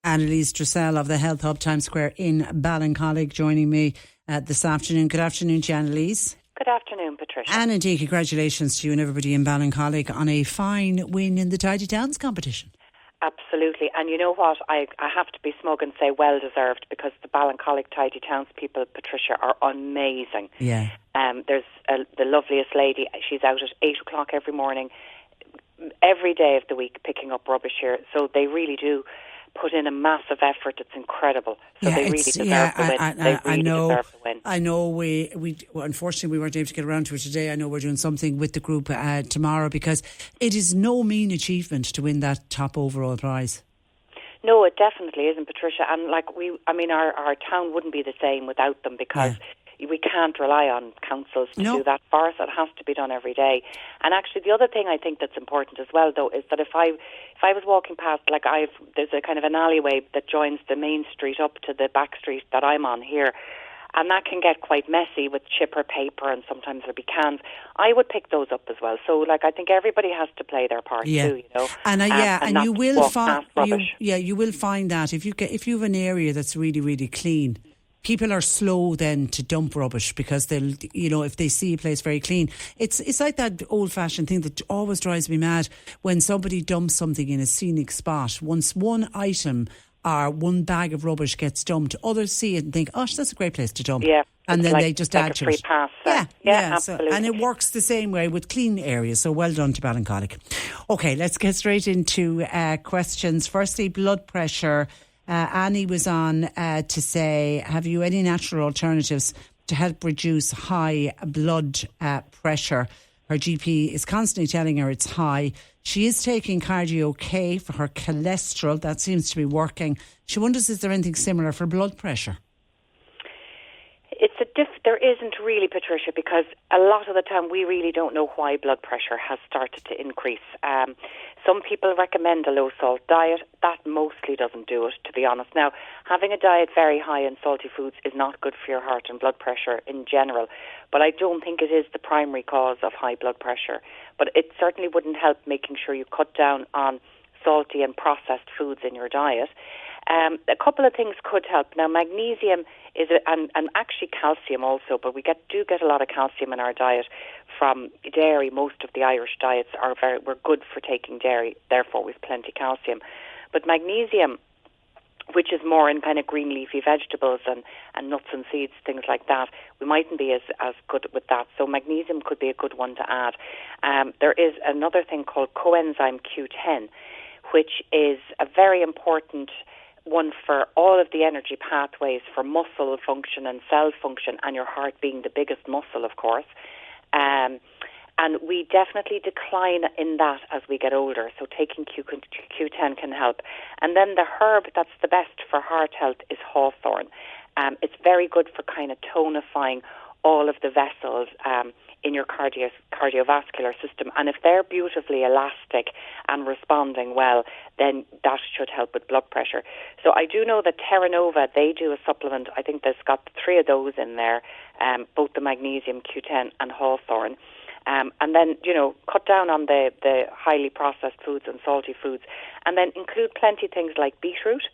Anneliese Dressel of the Health Hub Times Square in Ballincollig joining me this afternoon. Good afternoon to you, Anneliese. Good afternoon, Patricia. And indeed, congratulations to you and everybody in Ballincollig on a fine win in the Tidy Towns competition. Absolutely. And you know what? I have to be smug and say well deserved, because the Ballincollig Tidy Towns people, Patricia, are amazing. Yeah. There's the loveliest lady. She's out at 8 o'clock every morning, every day of the week, picking up rubbish here. So they really do put in a massive effort. It's incredible. So they really deserve the win. They really deserve the win. I know we unfortunately we weren't able to get around to it today. I know we're doing something with the group tomorrow, because it is no mean achievement to win that top overall prize. No, it definitely isn't, Patricia. And our town wouldn't be the same without them, because we can't rely on councils to do that for us. It has to be done every day. And actually, the other thing I think that's important as well, though, is that if I was walking past, there's a kind of an alleyway that joins the main street up to the back street that I'm on here, and that can get quite messy with chipper paper, and sometimes there'll be cans. I would pick those up as well. So, I think everybody has to play their part too, you know. And you will find you will find that if you have an area that's really, really clean, people are slow then to dump rubbish, because they'll, if they see a place very clean, it's like that old-fashioned thing that always drives me mad when somebody dumps something in a scenic spot. Once one item or one bag of rubbish gets dumped, others see it and think, "Oh, that's a great place to dump." Yeah, and then they just add to it. Pass, yeah, absolutely. So, and it works the same way with clean areas. So well done to Ballincollig. Okay, let's get straight into questions. Firstly, blood pressure. Annie was on to say, have you any natural alternatives to help reduce high blood pressure? Her GP is constantly telling her it's high. She is taking Cardio K for her cholesterol. That seems to be working. She wonders, is there anything similar for blood pressure? There isn't really, Patricia, because a lot of the time we really don't know why blood pressure has started to increase. Some people recommend a low-salt diet. That mostly doesn't do it, to be honest. Now, having a diet very high in salty foods is not good for your heart and blood pressure in general, but I don't think it is the primary cause of high blood pressure. But it certainly wouldn't help making sure you cut down on salty and processed foods in your diet. A couple of things could help. Now, magnesium is and actually calcium also, but we do get a lot of calcium in our diet from dairy. Most of the Irish diets we're good for taking dairy, therefore with plenty of calcium. But magnesium, which is more in kind of green leafy vegetables and nuts and seeds, things like that, we mightn't be as good with that. So magnesium could be a good one to add. There is another thing called coenzyme Q10, which is a very important one for all of the energy pathways for muscle function and cell function, and your heart being the biggest muscle, of course. And we definitely decline in that as we get older, so taking Q10 can help. And then the herb that's the best for heart health is hawthorn. It's very good for kind of tonifying all of the vessels in your cardiovascular system, and if they're beautifully elastic and responding well, then that should help with blood pressure. So I do know that Terra Nova, they do a supplement. I think there's got 3 of those in there, both the magnesium, Q10 and hawthorn. And then, cut down on the highly processed foods and salty foods, and then include plenty of things like beetroot,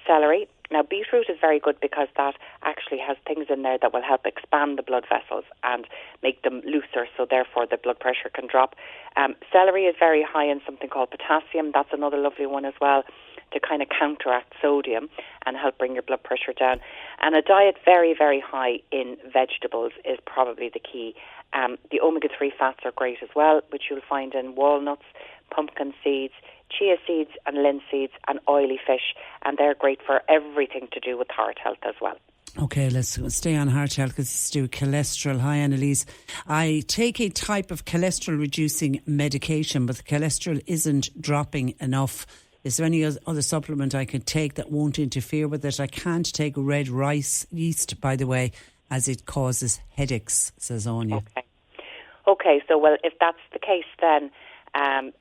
celery. Now, beetroot is very good because that actually has things in there that will help expand the blood vessels and make them looser, so therefore the blood pressure can drop. Celery is very high in something called potassium. That's another lovely one as well to kind of counteract sodium and help bring your blood pressure down. And a diet very, very high in vegetables is probably the key. The omega-3 fats are great as well, which you'll find in walnuts, pumpkin seeds, chia seeds and linseeds and oily fish, and they're great for everything to do with heart health as well. Okay, let's stay on heart health because it's to do cholesterol. Hi, Anneliese. I take a type of cholesterol reducing medication, but the cholesterol isn't dropping enough. Is there any other supplement I could take that won't interfere with it? I can't take red rice yeast, by the way, as it causes headaches, says Anya. Okay, so well, if that's the case, then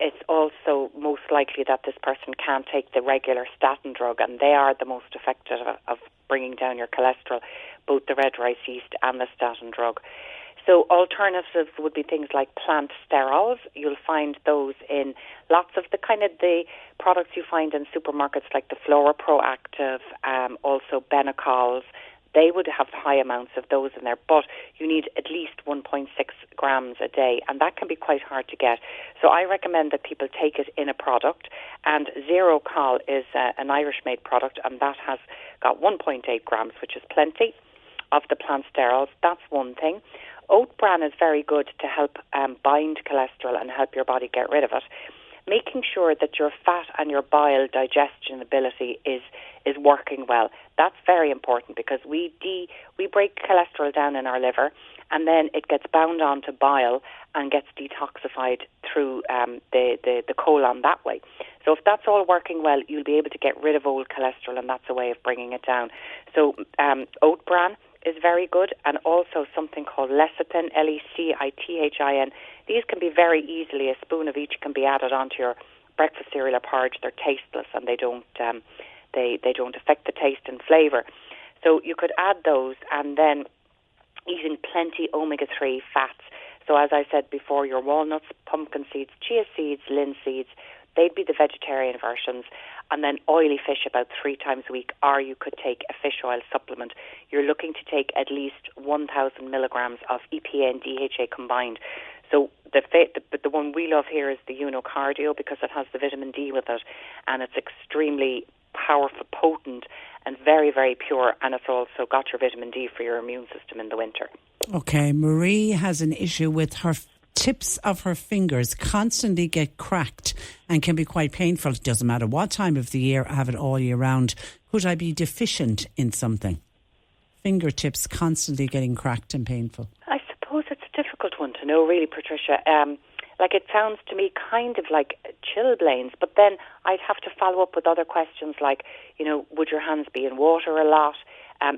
it's also most likely that this person can't take the regular statin drug, and they are the most effective of bringing down your cholesterol, both the red rice yeast and the statin drug. So alternatives would be things like plant sterols. You'll find those in lots of the products you find in supermarkets, like the Flora Proactive, also Benecols. They would have high amounts of those in there, but you need at least 1.6 grams a day, and that can be quite hard to get. So I recommend that people take it in a product, and Zero Col is an Irish-made product, and that has got 1.8 grams, which is plenty of the plant sterols. That's one thing. Oat bran is very good to help bind cholesterol and help your body get rid of it. Making sure that your fat and your bile digestion ability is working well. That's very important, because we break cholesterol down in our liver, and then it gets bound onto bile and gets detoxified through the colon that way. So if that's all working well, you'll be able to get rid of old cholesterol, and that's a way of bringing it down. So oat bran is very good, and also something called lecithin, Lecithin. These can be very easily, a spoon of each can be added onto your breakfast cereal or porridge. They're tasteless, and they don't affect the taste and flavour. So you could add those, and then eating plenty omega-3 fats. So as I said before, your walnuts, pumpkin seeds, chia seeds, linseeds, they'd be the vegetarian versions. And then oily fish about 3 times a week, or you could take a fish oil supplement. You're looking to take at least 1,000 milligrams of EPA and DHA combined. So the one we love here is the Uno Cardio, because it has the vitamin D with it, and it's extremely powerful, potent, and very, very pure, and it's also got your vitamin D for your immune system in the winter. Okay, Marie has an issue with her tips of her fingers constantly get cracked and can be quite painful. It doesn't matter what time of the year, I have it all year round. Could I be deficient in something? Fingertips constantly getting cracked and painful. I suppose it's a difficult one to know, really, Patricia. It sounds to me kind of like Chilblains, but then I'd have to follow up with other questions like, would your hands be in water a lot?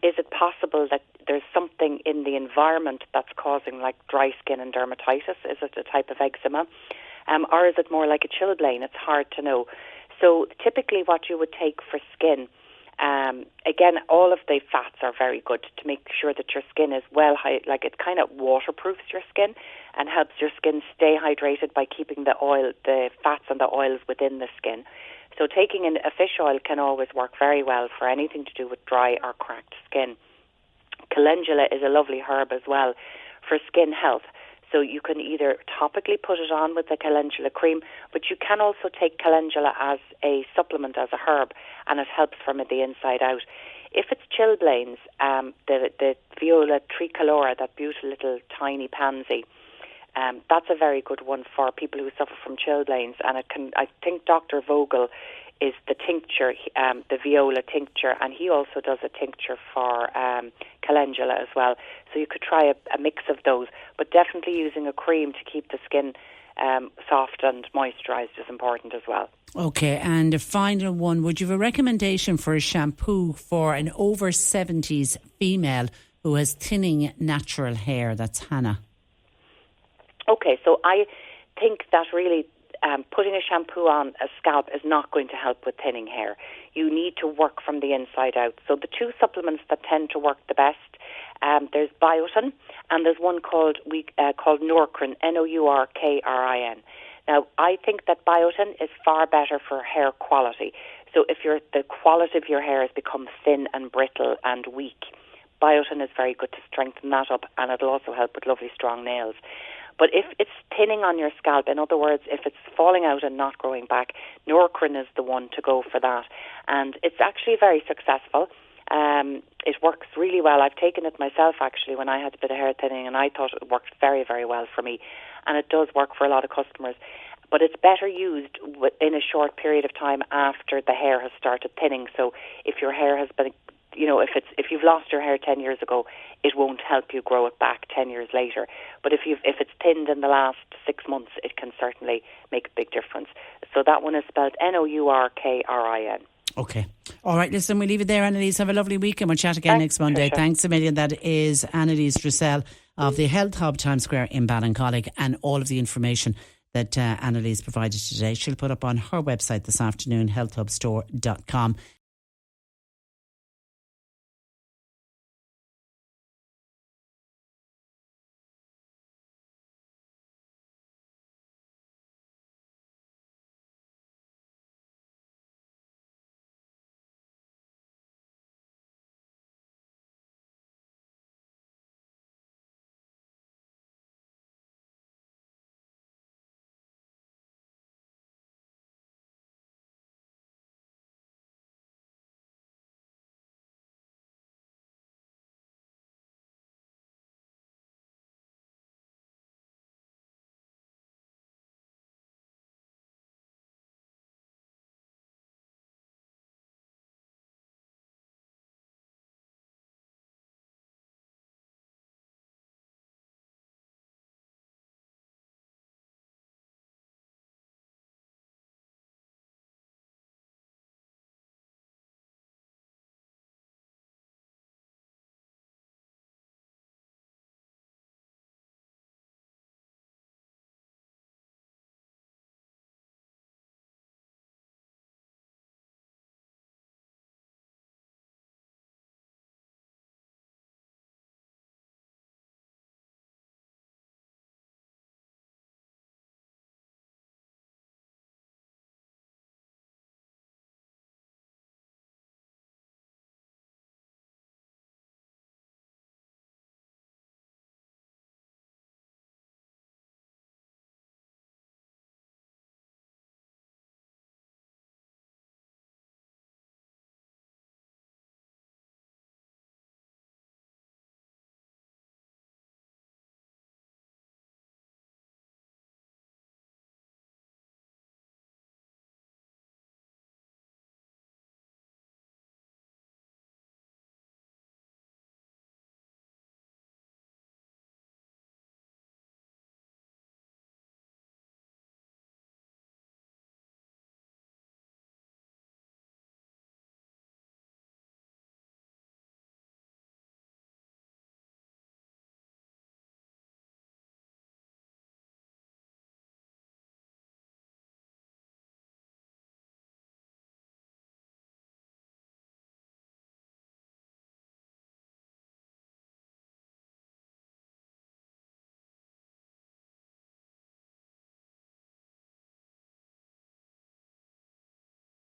Is it possible that there's something in the environment that's causing like dry skin and dermatitis? Is it a type of eczema? Or is it more like a chilblain? It's hard to know. So typically what you would take for skin, again, all of the fats are very good to make sure that your skin is it kind of waterproofs your skin and helps your skin stay hydrated by keeping the fats and the oils within the skin. So taking in a fish oil can always work very well for anything to do with dry or cracked skin. Calendula is a lovely herb as well for skin health. So you can either topically put it on with the calendula cream, but you can also take calendula as a supplement, as a herb, and it helps from the inside out. If it's chilblains, the Viola tricolora, that beautiful little tiny pansy, that's a very good one for people who suffer from chilblains. And I think Dr. Vogel is the tincture, the Viola tincture, and he also does a tincture for calendula as well. So you could try a mix of those, but definitely using a cream to keep the skin soft and moisturised is important as well. Okay, and a final one, would you have a recommendation for a shampoo for an over 70s female who has thinning natural hair? That's Hannah. Okay, so I think that really putting a shampoo on a scalp is not going to help with thinning hair. You need to work from the inside out. So the 2 supplements that tend to work the best, there's biotin, and there's one called Nourkrin, Nourkrin. Now, I think that biotin is far better for hair quality. So if the quality of your hair has become thin and brittle and weak, biotin is very good to strengthen that up, and it'll also help with lovely strong nails. But if it's thinning on your scalp, in other words, if it's falling out and not growing back, Nourkrin is the one to go for that. And it's actually very successful. It works really well. I've taken it myself, actually, when I had a bit of hair thinning, and I thought it worked very, very well for me. And it does work for a lot of customers. But it's better used in a short period of time after the hair has started thinning. So if your hair has been, if you've lost your hair 10 years ago, it won't help you grow it back 10 years later. But if it's thinned in the last 6 months, it can certainly make a big difference. So that one is spelled Nourkrin. Okay. All right, listen, we'll leave it there, Anneliese. Have a lovely week and we'll chat again next Monday. Sure. Thanks a million. That is Anneliese Dressel of the Health Hub Times Square in Ballincollig, and all of the information that Anneliese provided today she'll put up on her website this afternoon, healthhubstore.com.